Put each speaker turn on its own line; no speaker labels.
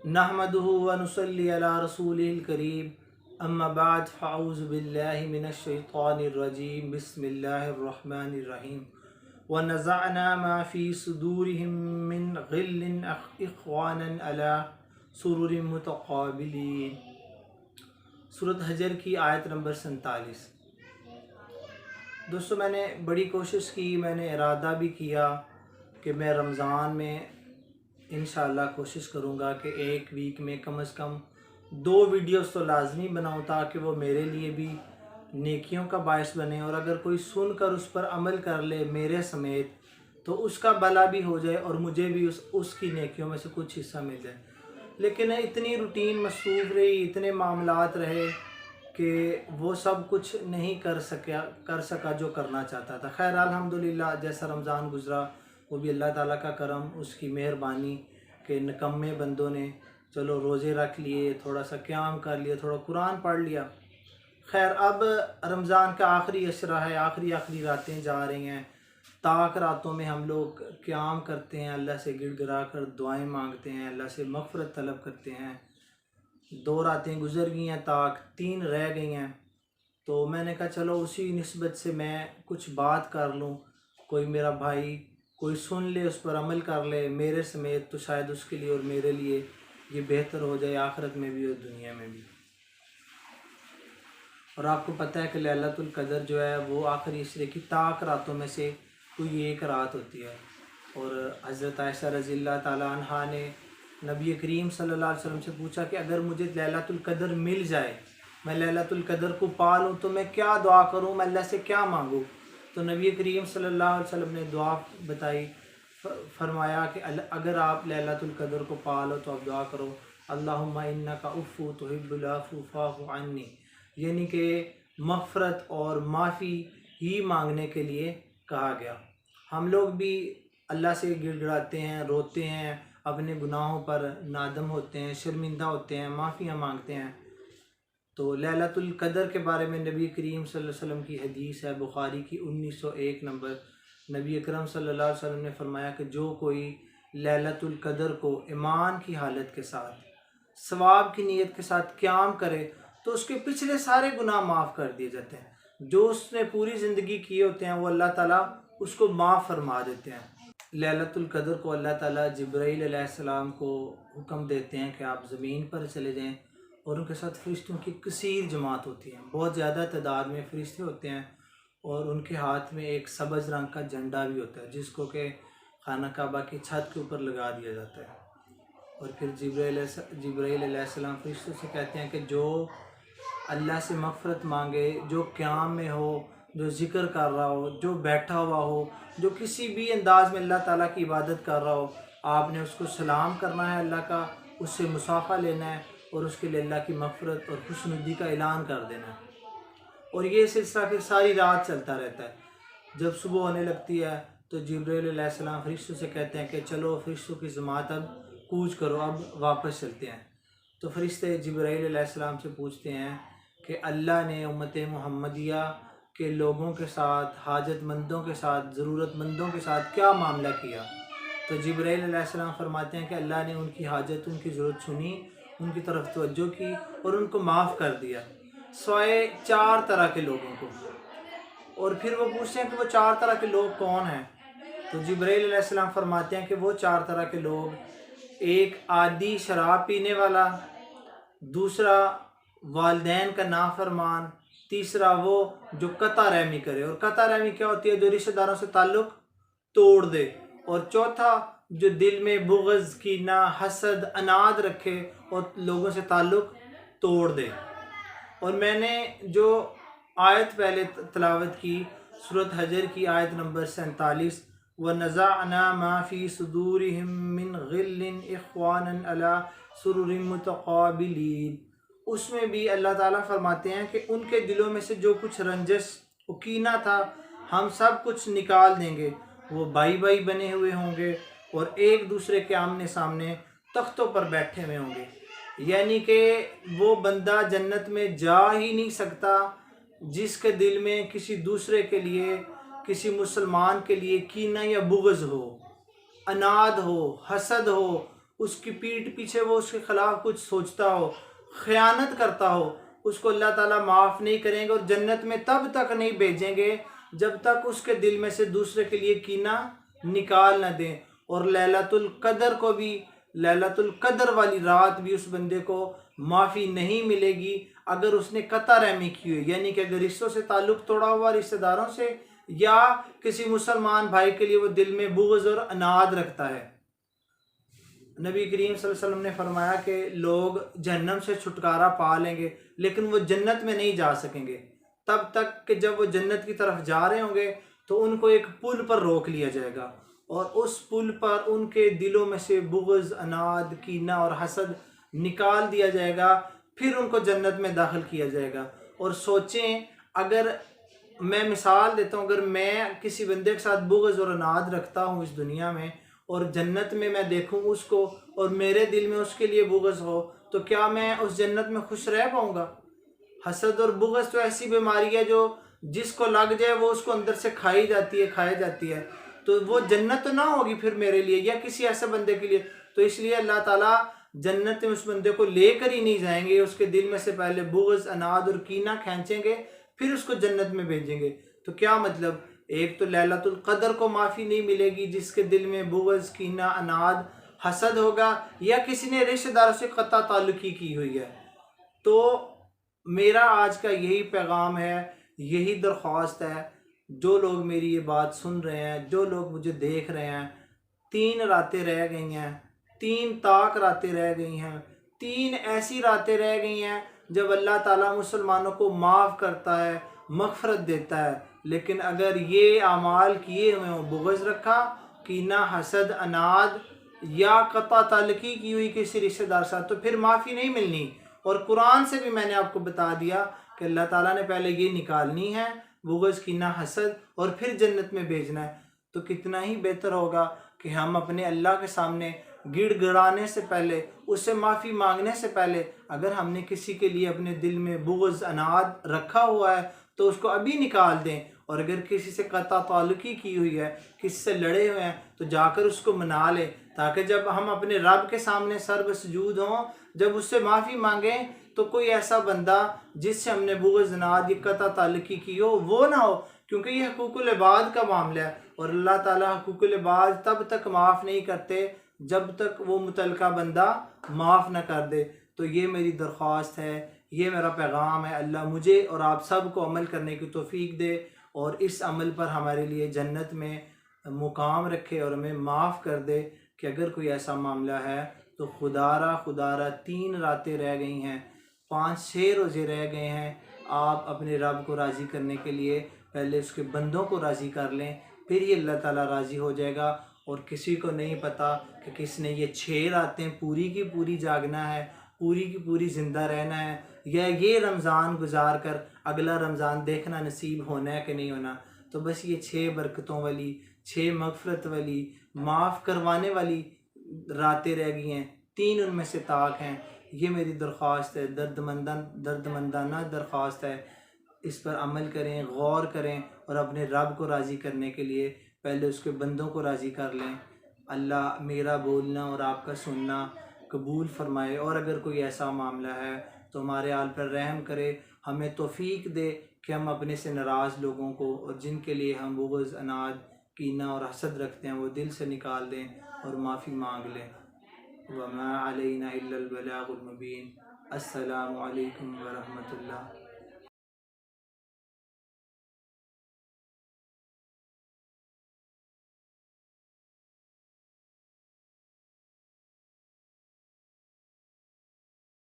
नहमदुहु व नुसल्ली अला रसूलिल करीम अम्मा बाद फ़अऊज़ु बिल्लाहि मिनश शैतानिर रजीम बिस्मिल्लाहिर रहमानिर रहीम व नज़अना मा फ़ी सुदूरिहिम मिन ग़िल्लिन इख़्वानन अला सुरुरिन मुतक़ाबिलीन। सूरत हजर की आयत नंबर 47। दोस्तों, मैंने बड़ी कोशिश की, मैंने इरादा भी किया कि मैं रमज़ान में इंशाअल्लाह कोशिश करूँगा कि एक वीक में कम से कम 2 वीडियोस तो लाजमी बनाऊँ, ताकि वो मेरे लिए भी नेकियों का बायस बने, और अगर कोई सुनकर उस पर अमल कर ले मेरे समेत तो उसका भला भी हो जाए और मुझे भी उसकी नेकियों में से कुछ हिस्सा मिल जाए। लेकिन इतनी रूटीन मसरूफ़ रही, इतने मामलात रहे कि वो सब कुछ नहीं कर सका जो करना चाहता था। खैर अल्हम्दुलिल्लाह, जैसा रमज़ान गुज़रा वो भी अल्लाह ताला का करम, उसकी मेहरबानी कि निकम्मे बंदों ने चलो रोज़े रख लिए, थोड़ा सा क़याम कर लिया, थोड़ा कुरान पढ़ लिया। खैर अब रमज़ान का आखिरी अशरा है, आखिरी रातें जा रही हैं। ताक रातों में हम लोग क़याम करते हैं, अल्लाह से गिड़गिड़ा कर दुआएँ मांगते हैं, अल्लाह से मग़फ़िरत तलब करते हैं। 2 रातें गुज़र गई हैं, ताक 3 रह गई हैं। तो मैंने कहा चलो उसी निस्बत से मैं कुछ बात कर लूँ, कोई मेरा भाई कोई सुन ले, उस पर अमल कर ले मेरे समेत, तो शायद उसके लिए और मेरे लिए ये बेहतर हो जाए, आखिरत में भी और दुनिया में भी। और आपको पता है कि लैलतुल क़द्र जो है वो आखिरी अशरे की ताक रातों में से कोई एक रात होती है। और हज़रत आयशा रज़ियल्लाहु ताला अन्हा ने नबी करीम सल्लल्लाहु अलैहि वसल्लम से पूछा कि अगर मुझे लैलतुल क़द्र मिल जाए, मैं लैलतुल क़द्र को पा लूँ, तो मैं क्या दुआ करूँ, मैं अल्लाह से क्या मांगूँ? तो नबी करीम सल्लल्लाहु अलैहि वसल्लम ने दुआ बताई, फरमाया कि अगर आप लैलतुल क़द्र को पा लो तो आप दुआ करो, अल्लाहुम्मा इन्नका उफ़्फ़ु तुहिब्बुल अफ़्व फ़अफ़ु अन्नी, यानी कि मग़फ़िरत और माफ़ी ही मांगने के लिए कहा गया। हम लोग भी अल्लाह से गिड़गिड़ाते हैं, रोते हैं, अपने गुनाहों पर नादम होते हैं, शर्मिंदा होते हैं, माफ़ियाँ मांगते हैं। तो लैलतुल क़द्र के बारे में नबी करीम सल्लल्लाहु अलैहि वसल्लम की हदीस है, बुखारी की 1901 नंबर। नबी अकरम सल्लल्लाहु अलैहि वसल्लम ने फरमाया कि जो कोई लैलतुल क़द्र को ईमान की हालत के साथ, सवाब की नीयत के साथ क़याम करे तो उसके पिछले सारे गुनाह माफ़ कर दिए जाते हैं। जो उसने पूरी ज़िंदगी किए होते हैं वो अल्लाह ताला उसको माफ़ फरमा देते हैं। लैलतुल क़द्र को अल्लाह ताला जिब्राईल अलैहिस्सलाम को हुक्म देते हैं कि आप ज़मीन पर चले जाएं, और उनके साथ फ़रिश्तों की कसीर जमात होती है, बहुत ज़्यादा तादाद में फ़रिश्ते होते हैं, और उनके हाथ में एक सब्ज़ रंग का झंडा भी होता है जिसको कि खाना काबा की छत के ऊपर लगा दिया जाता है। और फिर जिब्राईल अलैहिस्सलाम फ़रिश्तों से कहते हैं कि जो अल्लाह से मग़फ़िरत मांगे, जो क़याम में हो, जो ज़िक्र कर रहा हो, जो बैठा हुआ हो, जो किसी भी अंदाज़ में अल्लाह ताला की इबादत कर रहा हो, आपने उसको सलाम करना है, अल्लाह का उससे मुसाफ़ा लेना है और उसके लिए अल्लाह की मग़फ़िरत और खुशनुदी का ऐलान कर देना है। और ये सिलसिला फिर सारी रात चलता रहता है। जब सुबह होने लगती है तो जिब्राईल अलैहिस्सलाम फ़रिश्तों से कहते हैं कि चलो फ़रिश्तों की जमात अब कूच करो, अब वापस चलते हैं। तो फ़रिश्ते जिब्राईल अलैहिस्सलाम से पूछते हैं कि अल्लाह ने उम्मत मुहम्मदिया के लोगों के साथ, हाजतमंदों के साथ, ज़रूरतमंदों के साथ क्या मामला किया? तो जिब्राईल अलैहिस्सलाम फरमाते हैं कि अल्लाह ने उनकी हाजत, उनकी ज़रूरत सुनी, उनकी तरफ तवज्जो की और उनको माफ़ कर दिया, सिवाय 4 तरह के लोगों को। और फिर वो पूछते हैं कि वो 4 तरह के लोग कौन हैं? तो जिब्राईल अलैहिस्सलाम फरमाते हैं कि वो 4 तरह के लोग, एक आदी शराब पीने वाला, दूसरा वालिदैन का नाफरमान, तीसरा वो जो कता रहमी करे, और कता रहमी क्या होती है? जो रिश्तेदारों से ताल्लुक़ तोड़ दे, और चौथा जो दिल में बुग़्ज़, कीना, हसद, अनाद रखे और लोगों से ताल्लुक़ तोड़ दे। और मैंने जो आयत पहले तलावत की, सूरत हजर की आयत नंबर 47, व नज़अना मा फ़ी सुदूरिहिम मिन ग़िल्लिन इख़्वानन अला सुरुरिन मुतक़ाबिलीन, उसमें भी अल्लाह ताला फरमाते हैं कि उनके दिलों में से जो कुछ रंजस और कीना था हम सब कुछ निकाल देंगे। वो भाई भाई बने हुए होंगे और एक दूसरे के आमने सामने तख्तों पर बैठे हुए होंगे। यानी कि वो बंदा जन्नत में जा ही नहीं सकता जिसके दिल में किसी दूसरे के लिए, किसी मुसलमान के लिए कीना या बुग़्ज़ हो, अनाद हो, हसद हो, اس کی پیٹھ پیچھے وہ اس کے خلاف کچھ سوچتا ہو، خیانت کرتا ہو، اس کو اللہ تعالیٰ معاف نہیں کریں گے اور جنت میں تب تک نہیں بھیجیں گے جب تک اس کے دل میں سے دوسرے کے لیے کینہ نکال نہ دیں۔ اور لیلۃ القدر کو بھی، لیلۃ القدر والی رات بھی اس بندے کو معافی نہیں ملے گی اگر اس نے قطع رحمی کی ہوئی، یعنی کہ اگر رشتوں سے تعلق توڑا ہوا، رشتہ داروں سے، یا کسی مسلمان بھائی کے لیے وہ دل میں بغض اور عناد رکھتا ہے۔ نبی کریم صلی اللہ علیہ وسلم نے فرمایا کہ لوگ جہنم سے چھٹکارا پا لیں گے لیکن وہ جنت میں نہیں جا سکیں گے تب تک کہ جب وہ جنت کی طرف جا رہے ہوں گے تو ان کو ایک پل پر روک لیا جائے گا اور اس پل پر ان کے دلوں میں سے بغض، عناد، کینہ اور حسد نکال دیا جائے گا، پھر ان کو جنت میں داخل کیا جائے گا۔ اور سوچیں، اگر میں مثال دیتا ہوں، اگر میں کسی بندے کے ساتھ بغض اور عناد رکھتا ہوں اس دنیا میں اور جنت میں میں دیکھوں اس کو اور میرے دل میں اس کے لیے بغض ہو تو کیا میں اس جنت میں خوش رہ پاؤں گا؟ حسد اور بغض تو ایسی بیماری ہے جو جس کو لگ جائے وہ اس کو اندر سے کھائی جاتی ہے، تو وہ جنت تو نہ ہوگی پھر میرے لیے یا کسی ایسے بندے کے لیے۔ تو اس لیے اللہ تعالیٰ جنت میں اس بندے کو لے کر ہی نہیں جائیں گے، اس کے دل میں سے پہلے بغض، عناد اور کینہ کھینچیں گے، پھر اس کو جنت میں بھیجیں گے۔ تو کیا مطلب، ایک تو لیلۃ القدر کو معافی نہیں ملے گی جس کے دل میں بغض، کینہ، عناد، حسد ہوگا، یا کسی نے رشتہ داروں سے قطع تعلقی کی ہوئی ہے۔ تو میرا آج کا یہی پیغام ہے، یہی درخواست ہے، جو لوگ میری یہ بات سن رہے ہیں، جو لوگ مجھے دیکھ رہے ہیں، 3 راتیں رہ گئی ہیں، 3 طاق راتیں رہ گئی ہیں، 3 ایسی راتیں رہ گئی ہیں جب اللہ تعالیٰ مسلمانوں کو معاف کرتا ہے، مغفرت دیتا ہے، لیکن اگر یہ اعمال کیے ہوئے ہوں، بغض رکھا، کینہ، حسد، عناد یا قطع تعلقی کی ہوئی کسی رشتہ دار ساتھ، تو پھر معافی نہیں ملنی۔ اور قرآن سے بھی میں نے آپ کو بتا دیا کہ اللہ تعالیٰ نے پہلے یہ نکالنی ہے، بغض، کینہ، حسد، اور پھر جنت میں بھیجنا ہے۔ تو کتنا ہی بہتر ہوگا کہ ہم اپنے اللہ کے سامنے گڑ گڑانے سے پہلے، اس سے معافی مانگنے سے پہلے، اگر ہم نے کسی کے لیے اپنے دل میں بغض، عناد رکھا ہوا ہے تو اس کو ابھی نکال دیں، اور اگر کسی سے قطع تعلقی کی ہوئی ہے، کسی سے لڑے ہوئے ہیں، تو جا کر اس کو منا لیں، تاکہ جب ہم اپنے رب کے سامنے سر بسجود ہوں، جب اس سے معافی مانگیں تو کوئی ایسا بندہ جس سے ہم نے بغض، عناد یا قطع تعلقی کی ہو وہ نہ ہو، کیونکہ یہ حقوق العباد کا معاملہ ہے، اور اللہ تعالیٰ حقوق العباد تب تک معاف نہیں کرتے جب تک وہ متعلقہ بندہ معاف نہ کر دے۔ تو یہ میری درخواست ہے، یہ میرا پیغام ہے۔ اللہ مجھے اور آپ سب کو عمل کرنے کی توفیق دے اور اس عمل پر ہمارے لیے جنت میں مقام رکھے اور ہمیں معاف کر دے کہ اگر کوئی ایسا معاملہ ہے تو خدا را 3 راتیں رہ گئی ہیں، 5-6 روزے رہ گئے ہیں، آپ اپنے رب کو راضی کرنے کے لیے پہلے اس کے بندوں کو راضی کر لیں، پھر یہ اللہ تعالیٰ راضی ہو جائے گا۔ اور کسی کو نہیں پتہ کہ کس نے یہ 6 راتیں پوری کی پوری جاگنا ہے، پوری کی پوری زندہ رہنا ہے، یا یہ رمضان گزار کر اگلا رمضان دیکھنا نصیب ہونا ہے کہ نہیں ہونا۔ تو بس یہ 6 برکتوں والی، 6 مغفرت والی، معاف کروانے والی راتیں رہ گئی ہیں، 3 ان میں سے طاق ہیں۔ یہ میری درخواست ہے، درد مندانہ درخواست ہے، اس پر عمل کریں، غور کریں اور اپنے رب کو راضی کرنے کے لیے پہلے اس کے بندوں کو راضی کر لیں۔ اللہ میرا بولنا اور آپ کا سننا قبول فرمائے، اور اگر کوئی ایسا معاملہ ہے تو ہمارے حال پر رحم کرے، ہمیں توفیق دے کہ ہم اپنے سے ناراض لوگوں کو اور جن کے لیے ہم بغض، عناد، کینہ اور حسد رکھتے ہیں وہ دل سے نکال دیں اور معافی مانگ لیں۔ وما علینا الا البلاغ المبین۔ السلام علیکم ورحمۃ اللہ۔